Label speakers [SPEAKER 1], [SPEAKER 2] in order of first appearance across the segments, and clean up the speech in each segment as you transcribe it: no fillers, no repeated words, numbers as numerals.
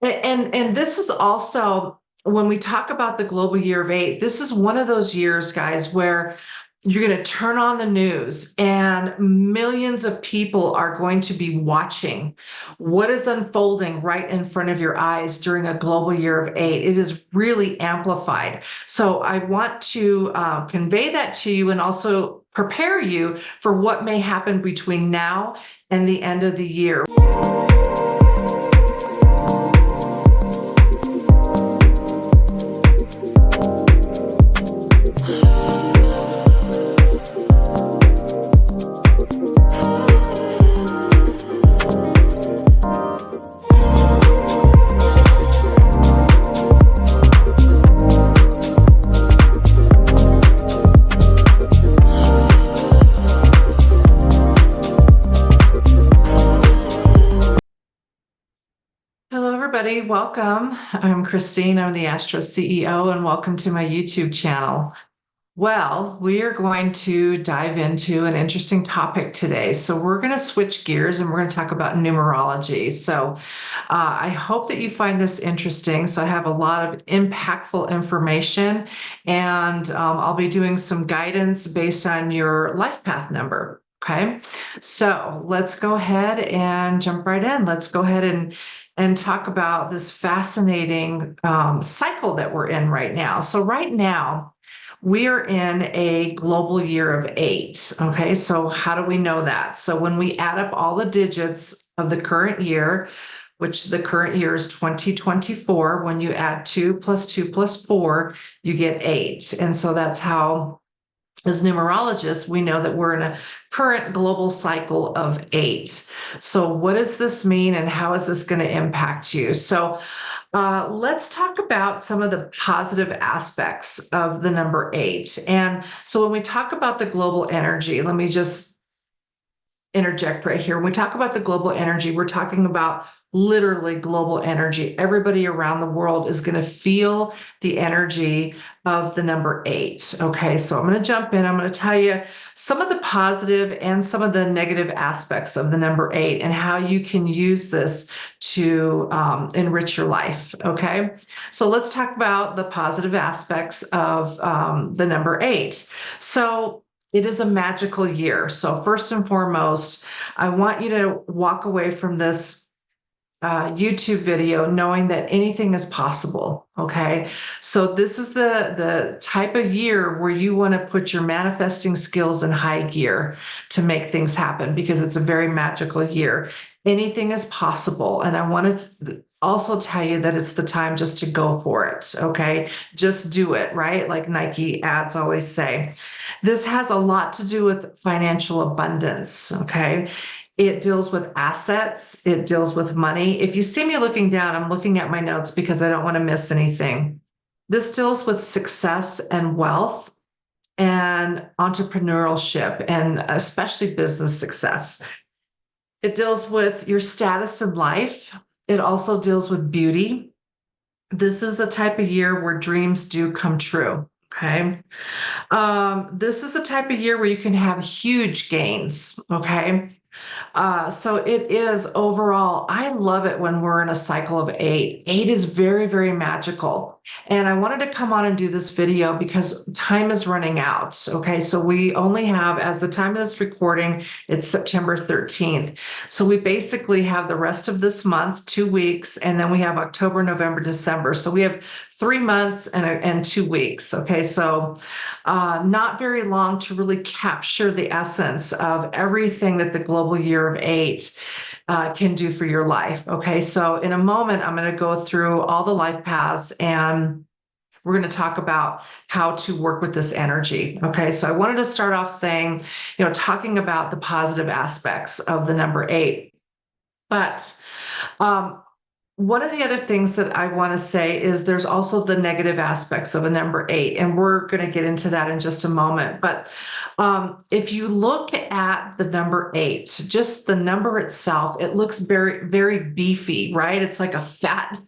[SPEAKER 1] And this is also when we talk about the global year of eight, this is one of those years, guys, where you're going to turn on the news and millions of people are going to be watching what is unfolding right in front of your eyes during a global year of eight. It is really amplified. So I want to convey that to you and also prepare you for what may happen between now and the end of the year. Hello, everybody. Welcome. I'm Christine. I'm the Astro CEO, and welcome to my YouTube channel. Well, we are going to dive into an interesting topic today. So we're going to switch gears and we're going to talk about numerology. So I hope that you find this interesting. So I have a lot of impactful information, and I'll be doing some guidance based on your life path number. Okay, so let's go ahead and jump right in. Let's go ahead and talk about this fascinating cycle that we're in right now. So right now, we are in a global year of eight. Okay, so how do we know that? So when we add up all the digits of the current year, which the current year is 2024, when you add 2 plus 2 plus 4, you get 8. And so that's how, as numerologists, we know that we're in a current global cycle of 8. So what does this mean and how is this going to impact you? So let's talk about some of the positive aspects of the number 8. And so when we talk about the global energy, let me just interject right here. When we talk about the global energy, we're talking about literally global energy. Everybody around the world is going to feel the energy of the number 8. Okay, so I'm going to jump in. I'm going to tell you some of the positive and some of the negative aspects of the number 8 and how you can use this to enrich your life. Okay, so let's talk about the positive aspects of the number 8. So it is a magical year. So first and foremost, I want you to walk away from this YouTube video knowing that anything is possible. Okay, so this is the type of year where you want to put your manifesting skills in high gear to make things happen, because it's a very magical year. Anything is possible, and I want to also tell you that it's the time just to go for it. Okay, just do it, right? Like Nike ads always say. This has a lot to do with financial abundance. Okay, it deals with assets. It deals with money. If you see me looking down, I'm looking at my notes because I don't want to miss anything. This deals with success and wealth and entrepreneurship, and especially business success. It deals with your status in life. It also deals with beauty. This is a type of year where dreams do come true. Okay. This is the type of year where you can have huge gains. Okay. So it is overall, I love it when we're in a cycle of 8. 8 is very, very magical. And I wanted to come on and do this video because time is running out. Okay, so we only have, as the time of this recording, it's September 13th. So we basically have the rest of this month, 2 weeks, and then we have October, November, December. So we have 3 months and 2 weeks. Okay, so not very long to really capture the essence of everything that the global year of 8 can do for your life. Okay, so in a moment, I'm going to go through all the life paths and we're going to talk about how to work with this energy. Okay, so I wanted to start off saying, talking about the positive aspects of the number 8. But one of the other things that I want to say is there's also the negative aspects of a number 8, and we're going to get into that in just a moment. But if you look at the number 8, just the number itself, it looks very, very beefy, right? It's like a fat,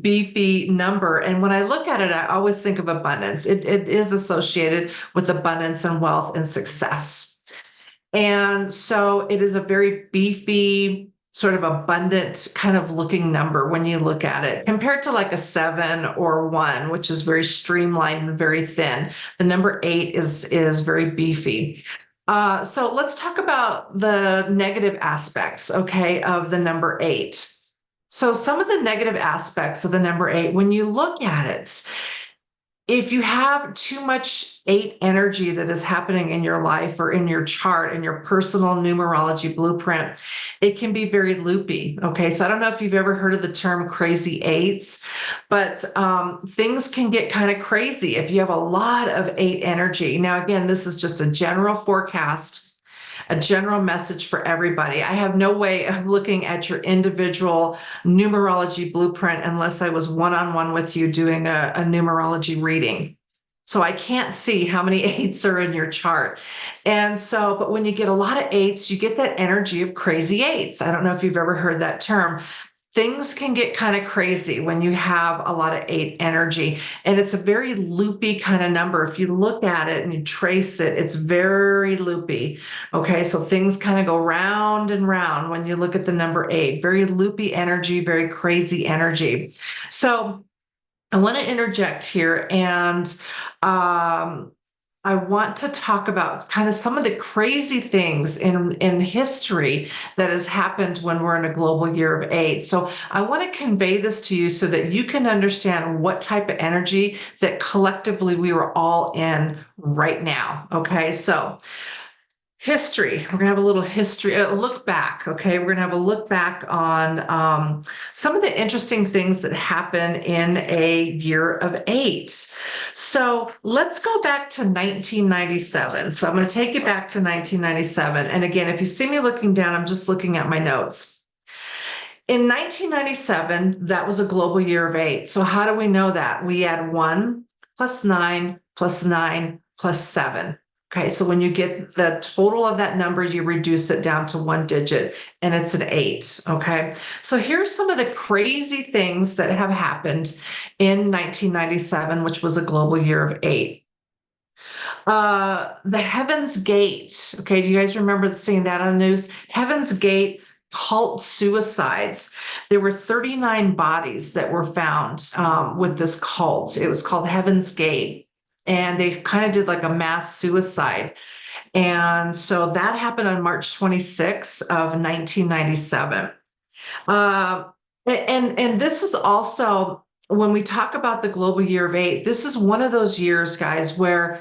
[SPEAKER 1] beefy number. And when I look at it, I always think of abundance. It is associated with abundance and wealth and success. And so it is a very beefy, sort of abundant kind of looking number when you look at it, compared to like a 7 or 1, which is very streamlined and very thin. The number 8 is very beefy. So let's talk about the negative aspects, okay, of the number 8. So some of the negative aspects of the number 8, when you look at it, if you have too much 8 energy that is happening in your life or in your chart, in your personal numerology blueprint, it can be very loopy. Okay. So I don't know if you've ever heard of the term crazy 8s, but things can get kind of crazy if you have a lot of 8 energy. Now, again, this is just a general forecast, a general message for everybody. I have no way of looking at your individual numerology blueprint unless I was one-on-one with you doing a numerology reading. So I can't see how many 8s are in your chart. And so, but when you get a lot of 8s, you get that energy of crazy 8s. I don't know if you've ever heard that term. Things can get kind of crazy when you have a lot of 8 energy, and it's a very loopy kind of number. If you look at it and you trace it, it's very loopy. Okay, so things kind of go round and round when you look at the number 8. Very loopy energy, very crazy energy. So I want to interject here, and I want to talk about kind of some of the crazy things in history that has happened when we're in a global year of 8. So I want to convey this to you so that you can understand what type of energy that collectively we were all in right now. Okay, so history. We're going to have a little history, a look back. Okay. We're going to have a look back on some of the interesting things that happen in a year of 8. So let's go back to 1997. So I'm going to take you back to 1997. And again, if you see me looking down, I'm just looking at my notes. In 1997, that was a global year of 8. So how do we know that? We add 1 plus 9 plus 9 plus 7. Okay, so when you get the total of that number, you reduce it down to 1 digit, and it's an 8. Okay, so here's some of the crazy things that have happened in 1997, which was a global year of 8. The Heaven's Gate. Okay, do you guys remember seeing that on the news? Heaven's Gate cult suicides. There were 39 bodies that were found with this cult. It was called Heaven's Gate. And they kind of did like a mass suicide. And so that happened on March 26th of 1997. And this is also, when we talk about the global year of 8, this is one of those years, guys, where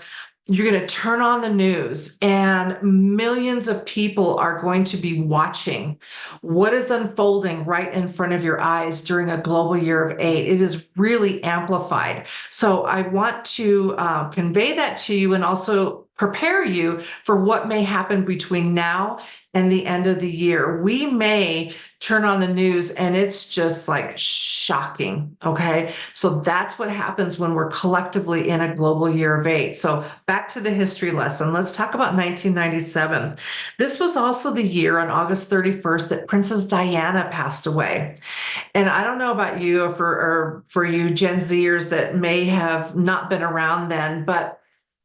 [SPEAKER 1] you're going to turn on the news and millions of people are going to be watching what is unfolding right in front of your eyes during a global year of 8. It is really amplified. So I want to convey that to you and also prepare you for what may happen between now and the end of the year. We may turn on the news and it's just like shocking. Okay. So that's what happens when we're collectively in a global year of 8. So back to the history lesson. Let's talk about 1997. This was also the year on August 31st that Princess Diana passed away. And I don't know about you or for you Gen Zers that may have not been around then, but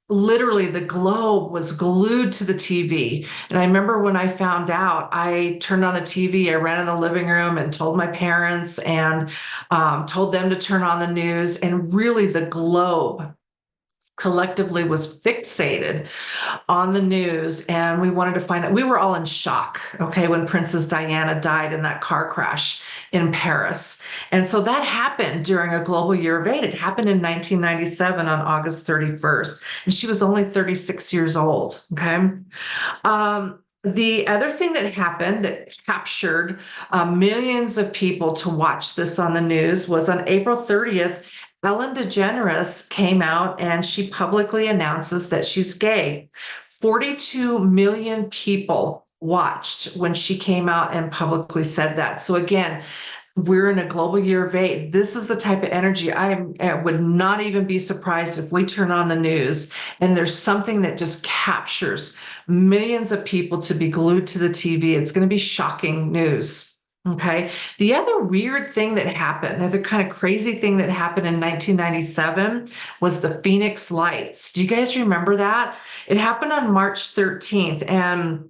[SPEAKER 1] literally the globe was glued to the TV. And I remember when I found out, I turned on the TV, I ran in the living room and told my parents and told them to turn on the news. And really the globe collectively was fixated on the news, and we wanted to find out. We were all in shock, okay, when Princess Diana died in that car crash in Paris. And so that happened during a global year of 8. It happened in 1997 on August 31st, and she was only 36 years old, okay? The other thing that happened that captured millions of people to watch this on the news was on April 30th, Ellen DeGeneres came out and she publicly announces that she's gay. 42 million people watched when she came out and publicly said that. So again, we're in a global year of 8. This is the type of energy. I would not even be surprised if we turn on the news and there's something that just captures millions of people to be glued to the TV. It's going to be shocking news. Okay. The other weird thing that happened, the other kind of crazy thing that happened in 1997 was the Phoenix Lights. Do you guys remember that? It happened on March 13th. And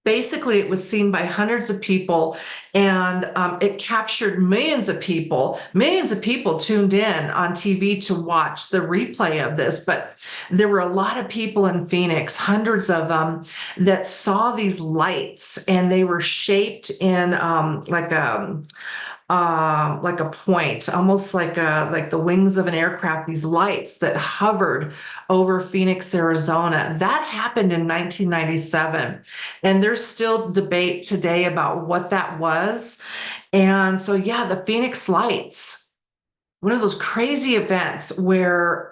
[SPEAKER 1] Basically, it was seen by hundreds of people, and it captured millions of people. Millions of people tuned in on TV to watch the replay of this. But there were a lot of people in Phoenix, hundreds of them, that saw these lights, and they were shaped in like a point, almost like the wings of an aircraft, these lights that hovered over Phoenix, Arizona. That happened in 1997. And there's still debate today about what that was. And so, yeah, the Phoenix lights, one of those crazy events where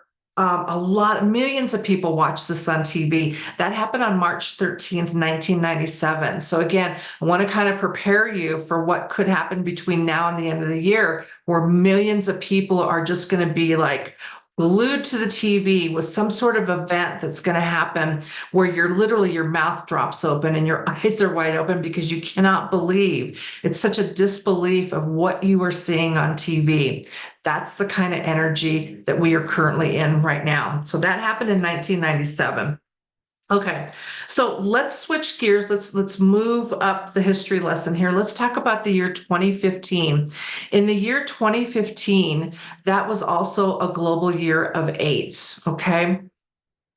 [SPEAKER 1] millions of people watched this on TV. That happened on March 13th, 1997. So again, I want to kind of prepare you for what could happen between now and the end of the year, where millions of people are just going to be like glued to the TV with some sort of event that's going to happen where you're literally, your mouth drops open and your eyes are wide open because you cannot believe. It's such a disbelief of what you are seeing on TV. That's the kind of energy that we are currently in right now. So that happened in 1997. Okay, so let's switch gears. Let's move up the history lesson here. Let's talk about the year 2015. In the year 2015, that was also a global year of 8, okay?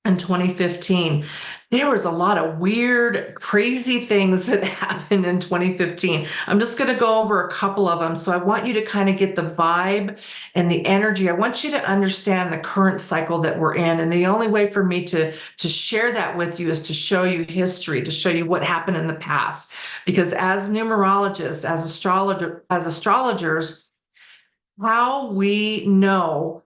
[SPEAKER 1] In 2015, there was a lot of weird, crazy things that happened in 2015. I'm just going to go over a couple of them. So I want you to kind of get the vibe and the energy. I want you to understand the current cycle that we're in. And the only way for me to share that with you is to show you history, to show you what happened in the past. Because as numerologists, as astrologers, how we know,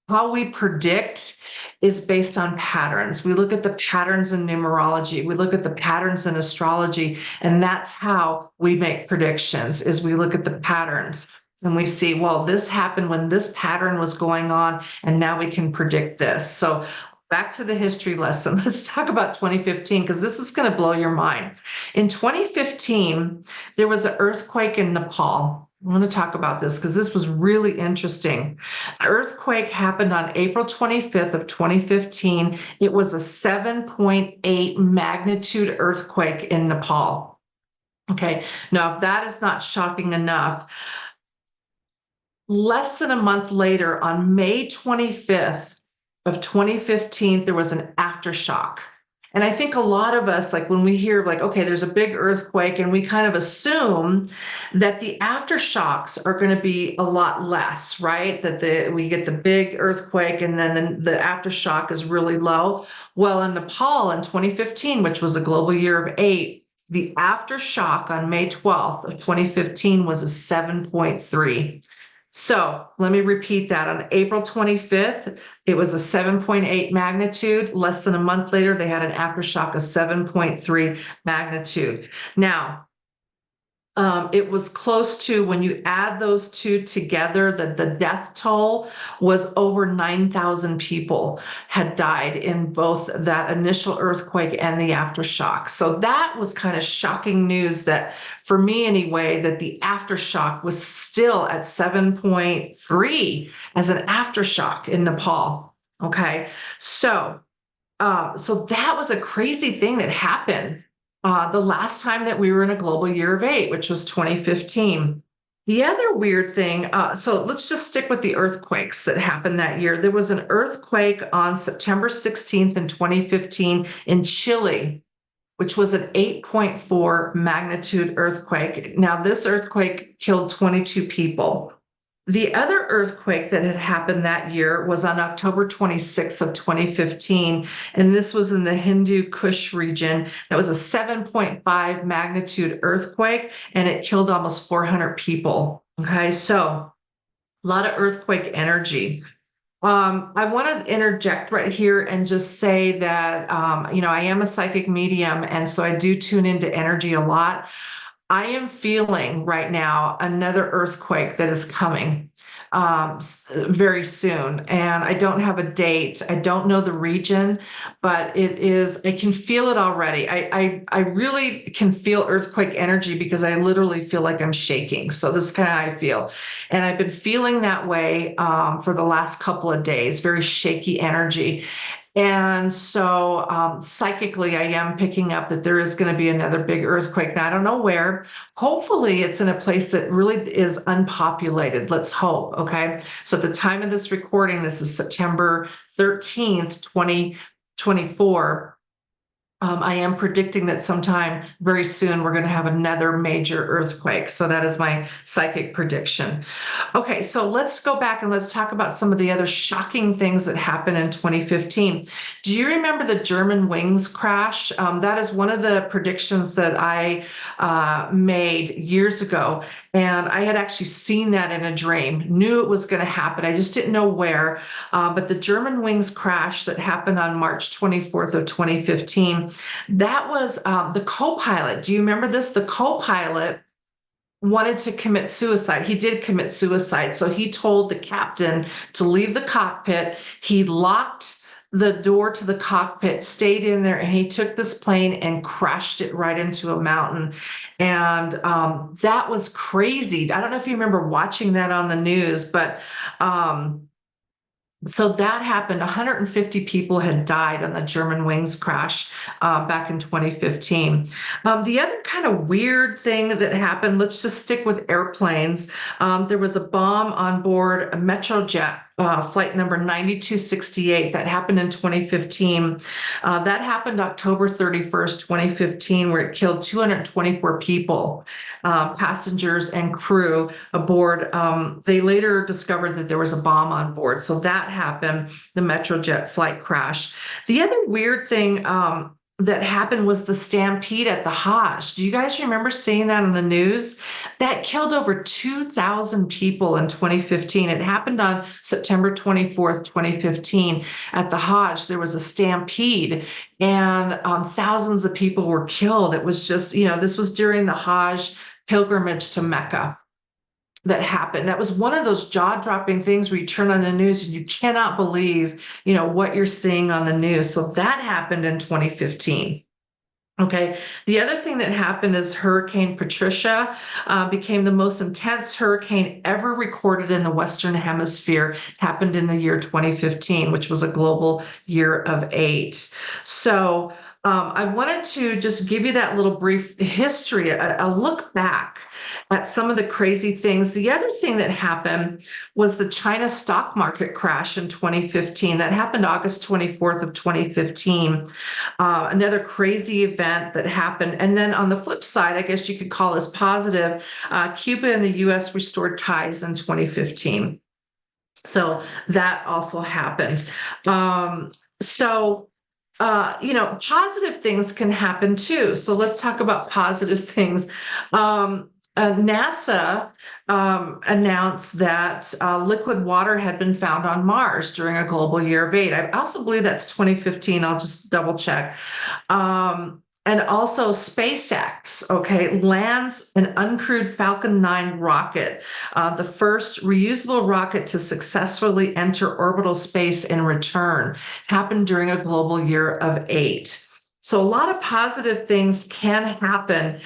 [SPEAKER 1] how we predict is based on patterns. We look at the patterns in numerology. We look at the patterns in astrology, and that's how we make predictions, is we look at the patterns and we see, well, this happened when this pattern was going on, and now we can predict this. So back to the history lesson. Let's talk about 2015, because this is going to blow your mind. In 2015, there was an earthquake in Nepal. I want to talk about this because this was really interesting. The earthquake happened on April 25th of 2015. It was a 7.8 magnitude earthquake in Nepal. Okay, now if that is not shocking enough, less than a month later, on May 25th of 2015, there was an aftershock. And I think a lot of us, like when we hear like, okay, there's a big earthquake, and we kind of assume that the aftershocks are going to be a lot less, right? That we get the big earthquake and then the aftershock is really low. Well, in Nepal in 2015, which was a global year of 8, the aftershock on May 12th of 2015 was a 7.3. So let me repeat that. On April 25th, it was a 7.8 magnitude. Less than a month later, they had an aftershock of 7.3 magnitude. Now, it was close to, when you add those two together, the death toll was over 9,000 people had died in both that initial earthquake and the aftershock. So that was kind of shocking news, that for me anyway, that the aftershock was still at 7.3 as an aftershock in Nepal. Okay, so that was a crazy thing that happened the last time that we were in a global year of 8, which was 2015. The other weird thing, so let's just stick with the earthquakes that happened that year. There was an earthquake on September 16th in 2015 in Chile, which was an 8.4 magnitude earthquake. Now, this earthquake killed 22 people. The other earthquake that had happened that year was on October 26th of 2015, and this was in the Hindu Kush region. That was a 7.5 magnitude earthquake, and it killed almost 400 people. Okay, so a lot of earthquake energy. I want to interject right here and just say that, I am a psychic medium, and so I do tune into energy a lot. I am feeling right now another earthquake that is coming very soon. And I don't have a date. I don't know the region, but I can feel it already. I really can feel earthquake energy because I literally feel like I'm shaking. So this is kind of how I feel. And I've been feeling that way for the last couple of days, very shaky energy. And so psychically, I am picking up that there is going to be another big earthquake. Now, I don't know where. Hopefully, it's in a place that really is unpopulated. Let's hope. Okay. So at the time of this recording, this is September 13th, 2024. I am predicting that sometime very soon we're going to have another major earthquake. So that is my psychic prediction. Okay, so let's go back and let's talk about some of the other shocking things that happened in 2015. Do you remember the German wings crash? That is one of the predictions that I made years ago. And I had actually seen that in a dream, knew it was going to happen. I just didn't know where. But the German wings crash that happened on March 24th of 2015, that was the co-pilot. Do you remember this? The co-pilot wanted to commit suicide. He did commit suicide. So he told the captain to leave the cockpit. He locked the door to the cockpit, stayed in there, and he took this plane and crashed it right into a mountain. And that was crazy. I don't know if you remember watching that on the news, but so that happened. 150 people had died on the German wings crash back in 2015. The other kind of weird thing that happened, let's just stick with airplanes. There was a bomb on board a Metrojet flight number 9268 that happened in 2015. That happened October 31st, 2015, where it killed 224 people, passengers and crew aboard. They later discovered that there was a bomb on board. So that happened, the Metrojet flight crash. The other weird thing that happened was the stampede at the Hajj. Do you guys remember seeing that on the news? That killed over 2,000 people in 2015. It happened on September 24th, 2015 at the Hajj. There was a stampede and thousands of people were killed. It was just, this was during the Hajj pilgrimage to Mecca that happened. That was one of those jaw-dropping things where you turn on the news and you cannot believe, what you're seeing on the news. So that happened in 2015. Okay. The other thing that happened is Hurricane Patricia became the most intense hurricane ever recorded in the Western Hemisphere. It happened in the year 2015, which was a global year of 8. So I wanted to just give you that little brief history, a look back at some of the crazy things. The other thing that happened was the China stock market crash in 2015. That happened August 24th of 2015. Another crazy event that happened. And then on the flip side, I guess you could call this positive, Cuba and the US restored ties in 2015. So that also happened. Positive things can happen too. So let's talk about positive things. NASA announced that liquid water had been found on Mars during a global year of 8. I also believe that's 2015. I'll just double check. And also SpaceX, lands an uncrewed Falcon 9 rocket, the first reusable rocket to successfully enter orbital space and return. Happened during a global year of 8. So a lot of positive things can happen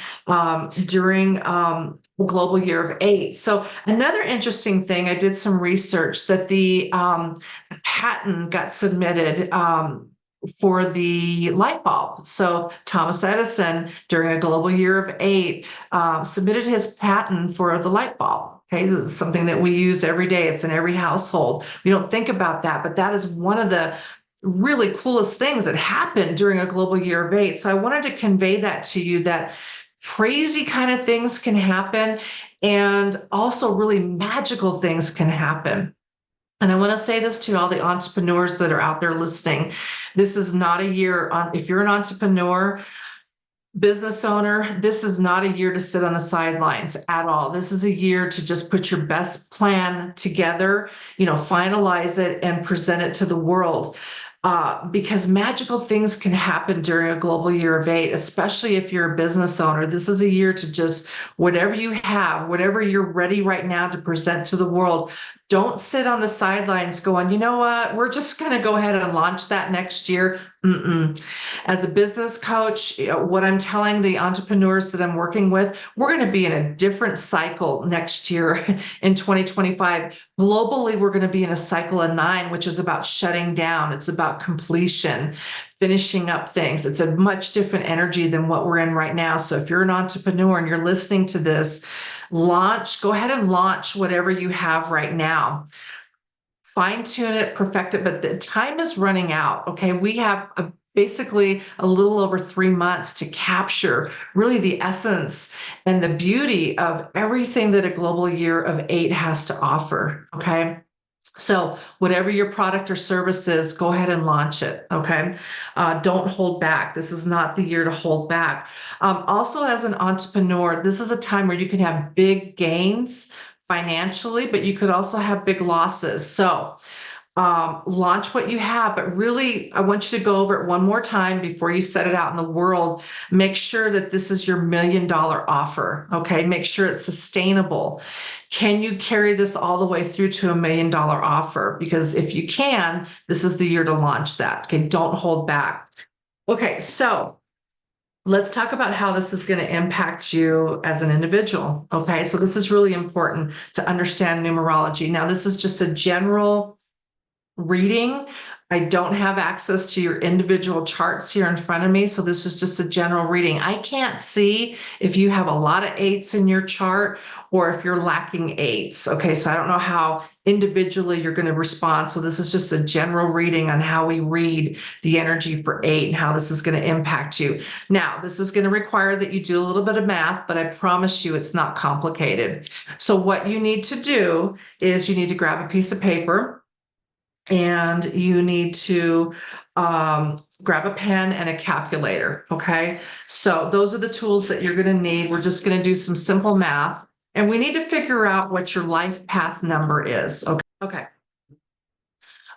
[SPEAKER 1] during a global year of 8. So another interesting thing, I did some research that the patent got submitted for the light bulb. So Thomas Edison, during a global year of 8, submitted his patent for the light bulb. This is something that we use every day. It's in every household. We don't think about that, but that is one of the really coolest things that happened during a global year of 8. So I wanted to convey that to you, that crazy kind of things can happen and also really magical things can happen. And I want to say this to all the entrepreneurs that are out there listening. This is not a year if you're an entrepreneur, business owner, this is not a year to sit on the sidelines at all. This is a year to just put your best plan together, finalize it and present it to the world. Because magical things can happen during a global year of 8, especially if you're a business owner. This is a year to just, whatever you have, whatever you're ready right now to present to the world, Don't sit on the sidelines going, you know what, we're just going to go ahead and launch that next year. As a business coach, what I'm telling the entrepreneurs that I'm working with, we're going to be in a different cycle next year in 2025. Globally, we're going to be in a cycle of 9, which is about shutting down. It's about completion, finishing up things. It's a much different energy than what we're in right now. So if you're an entrepreneur and you're listening to this, go ahead and launch whatever you have right now. Fine tune it, perfect it, but the time is running out. Okay. We have basically a little over 3 months to capture really the essence and the beauty of everything that a global year of 8 has to offer. Okay. So whatever your product or service is, go ahead and launch it. Okay. Don't hold back. This is not the year to hold back. Also, as an entrepreneur, this is a time where you can have big gains financially, but you could also have big losses. So launch what you have, but really, I want you to go over it one more time before you set it out in the world. Make sure that this is your $1 million offer. Okay. Make sure it's sustainable. Can you carry this all the way through to $1 million offer? Because if you can, this is the year to launch that. Okay. Don't hold back. Okay. So let's talk about how this is going to impact you as an individual. Okay. So this is really important to understand numerology. Now, this is just a general reading. I don't have access to your individual charts here in front of me. So this is just a general reading. I can't see if you have a lot of 8s in your chart or if you're lacking 8s. Okay. So I don't know how individually you're going to respond. So this is just a general reading on how we read the energy for 8 and how this is going to impact you. Now, this is going to require that you do a little bit of math, but I promise you it's not complicated. So what you need to do is you need to grab a piece of paper, and you need to grab a pen and a calculator. Okay. So those are the tools that you're going to need. We're just going to do some simple math, and we need to figure out what your life path number is. Okay. Okay.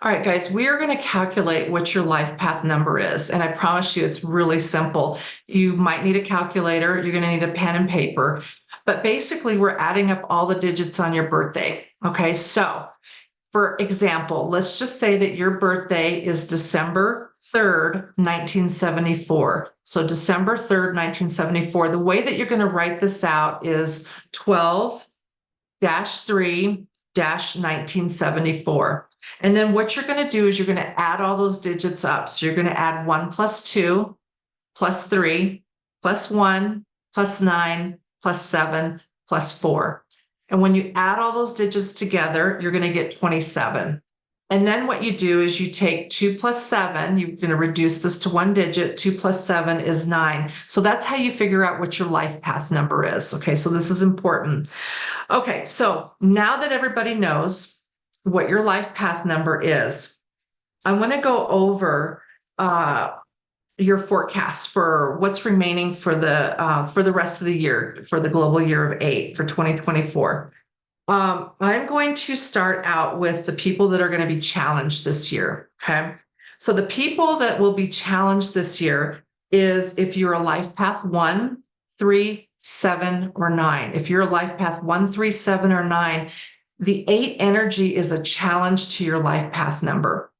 [SPEAKER 1] All right, guys, we are going to calculate what your life path number is. And I promise you, it's really simple. You might need a calculator. You're going to need a pen and paper, but basically we're adding up all the digits on your birthday. Okay. So for example, let's just say that your birthday is December 3rd, 1974. So December 3rd, 1974. The way that you're going to write this out is 12-3-1974. And then what you're going to do is you're going to add all those digits up. So you're going to add 1 + 2 + 3 + 1 + 9 + 7 + 4. And when you add all those digits together, you're going to get 27. And then what you do is you take 2 + 7, you're going to reduce this to 1 digit, 2 + 7 is 9. So that's how you figure out what your life path number is. Okay, so this is important. Okay, so now that everybody knows what your life path number is, I want to go over your forecast for what's remaining for the rest of the year, for the global year of 8 for 2024. I'm going to start out with the people that are going to be challenged this year. Okay. So the people that will be challenged this year is if you're a life path 1, 3, 7, or 9. If you're a life path 1, 3, 7, or 9, the 8 energy is a challenge to your life path number.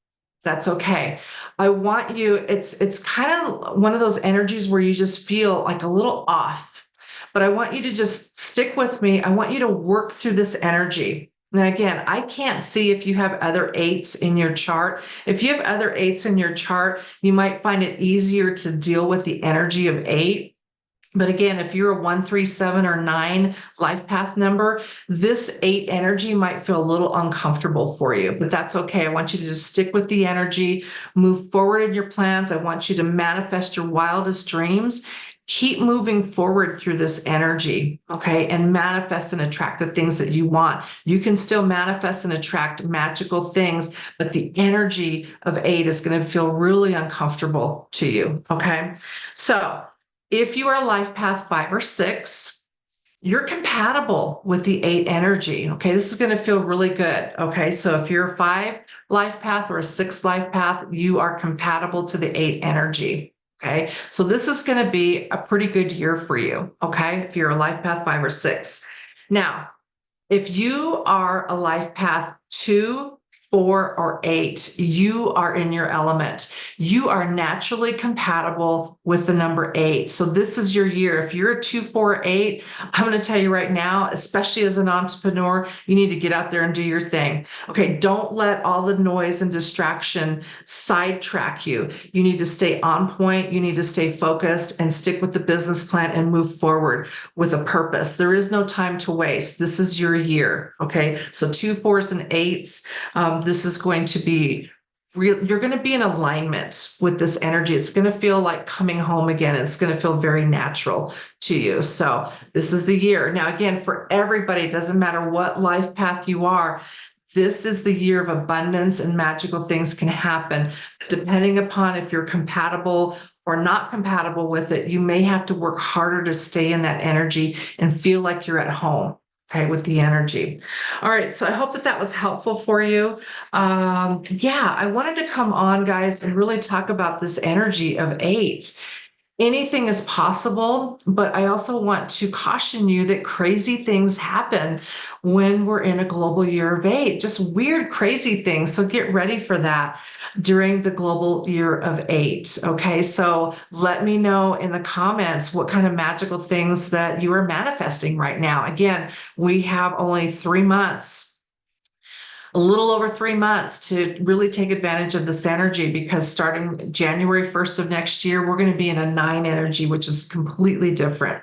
[SPEAKER 1] That's okay. I want you, it's kind of one of those energies where you just feel like a little off, but I want you to just stick with me. I want you to work through this energy. Now, again, I can't see if you have other 8s in your chart. If you have other 8s in your chart, you might find it easier to deal with the energy of 8. But again, if you're a 1, 3, 7, or 9 life path number, this 8 energy might feel a little uncomfortable for you, but that's okay. I want you to just stick with the energy, move forward in your plans. I want you to manifest your wildest dreams. Keep moving forward through this energy, okay, and manifest and attract the things that you want. You can still manifest and attract magical things, but the energy of 8 is going to feel really uncomfortable to you, okay? So if you are a life path 5 or 6, you're compatible with the 8 energy. Okay. This is going to feel really good. Okay. So if you're a 5 life path or a 6 life path, you are compatible to the 8 energy. Okay. So this is going to be a pretty good year for you. Okay. If you're a life path 5 or 6. Now, If you are a life path 2, 4, or 8, you are in your element. You are naturally compatible with the number 8. So this is your year. If you're a 2, 4, 8, I'm going to tell you right now, especially as an entrepreneur, you need to get out there and do your thing. Okay, don't let all the noise and distraction sidetrack you. You need to stay on point. You need to stay focused and stick with the business plan and move forward with a purpose. There is no time to waste. This is your year. Okay, so 2, 4s, and 8s. This is going to be real. You're going to be in alignment with this energy. It's going to feel like coming home again. It's going to feel very natural to you. So this is the year. Now, again, for everybody, it doesn't matter what life path you are. This is the year of abundance, and magical things can happen. Depending upon if you're compatible or not compatible with it, you may have to work harder to stay in that energy and feel like you're at home. Okay, with the energy. All right, so I hope that was helpful for you. Yeah, I wanted to come on, guys, and really talk about this energy of 8. Anything is possible, but I also want to caution you that crazy things happen when we're in a global year of 8, just weird, crazy things. So get ready for that during the global year of 8. Okay, so let me know in the comments what kind of magical things that you are manifesting right now. Again, we have only 3 months, a little over 3 months to really take advantage of this energy, because starting January 1st of next year, we're going to be in a 9 energy, which is completely different,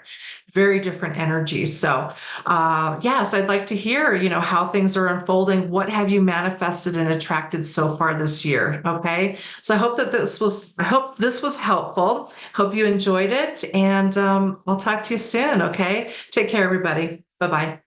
[SPEAKER 1] very different energy. So yes, I'd like to hear, how things are unfolding. What have you manifested and attracted so far this year? Okay. So I hope this was helpful. Hope you enjoyed it. And I'll talk to you soon. Okay. Take care, everybody. Bye-bye.